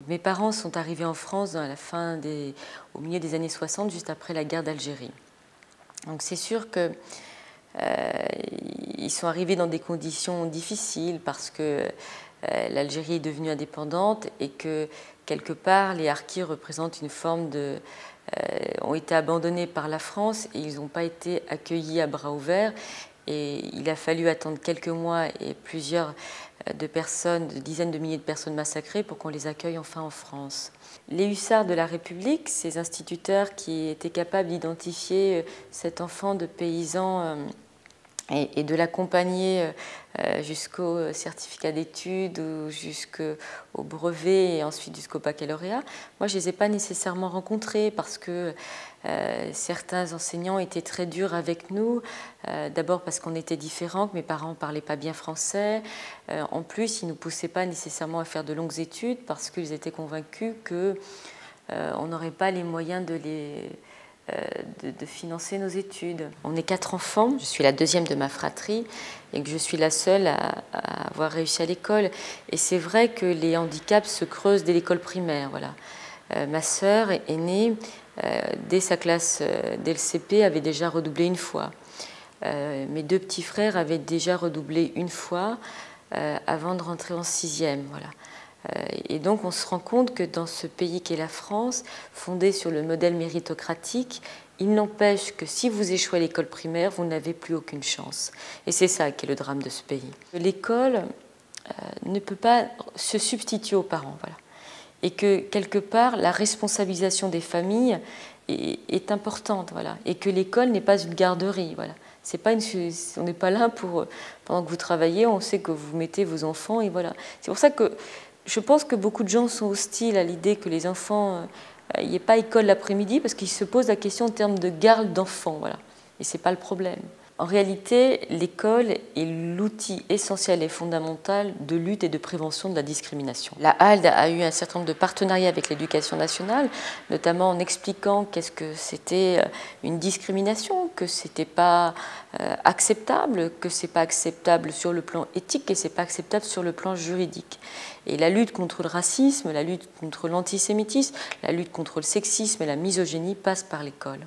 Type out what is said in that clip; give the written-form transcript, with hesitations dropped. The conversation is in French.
Mes parents sont arrivés en France au milieu des années 60, juste après la guerre d'Algérie. Donc c'est sûr que ils sont arrivés dans des conditions difficiles parce que l'Algérie est devenue indépendante et que quelque part les harkis représentent une forme ont été abandonnés par la France et ils n'ont pas été accueillis à bras ouverts. Et il a fallu attendre quelques mois et plusieurs dizaines de milliers de personnes massacrées pour qu'on les accueille enfin en France. Les hussards de la République, ces instituteurs qui étaient capables d'identifier cet enfant de paysan et de l'accompagner jusqu'au certificat d'études ou jusqu'au brevet et ensuite jusqu'au baccalauréat. Moi, je ne les ai pas nécessairement rencontrés parce que certains enseignants étaient très durs avec nous. D'abord parce qu'on était différents, que mes parents ne parlaient pas bien français. En plus, ils ne nous poussaient pas nécessairement à faire de longues études parce qu'ils étaient convaincus qu'on n'aurait pas les moyens de financer nos études. On est 4 enfants, je suis la deuxième de ma fratrie et que je suis la seule à avoir réussi à l'école. Et c'est vrai que les handicaps se creusent dès l'école primaire. Voilà. Ma sœur aînée, dès sa classe, dès le CP, avait déjà redoublé une fois. Mes 2 petits frères avaient déjà redoublé une fois avant de rentrer en 6e. Voilà. Et donc on se rend compte que dans ce pays qu'est la France, fondé sur le modèle méritocratique, il n'empêche que si vous échouez à l'école primaire, vous n'avez plus aucune chance. Et c'est ça qui est le drame de ce pays. L'école ne peut pas se substituer aux parents. Voilà. Et que quelque part, la responsabilisation des familles est importante. Voilà. Et que l'école n'est pas une garderie. Voilà. On n'est pas là pour, pendant que vous travaillez, on sait que vous mettez vos enfants et voilà. C'est pour ça que je pense que beaucoup de gens sont hostiles à l'idée que les enfants, il n'y ait pas école l'après-midi parce qu'ils se posent la question en termes de garde d'enfants. Voilà. Et ce n'est pas le problème. En réalité, l'école est l'outil essentiel et fondamental de lutte et de prévention de la discrimination. La HALD a eu un certain nombre de partenariats avec l'Éducation nationale, notamment en expliquant qu'est-ce que c'était une discrimination, que ce n'était pas acceptable, que ce n'est pas acceptable sur le plan éthique et ce n'est pas acceptable sur le plan juridique. Et la lutte contre le racisme, la lutte contre l'antisémitisme, la lutte contre le sexisme et la misogynie passe par l'école.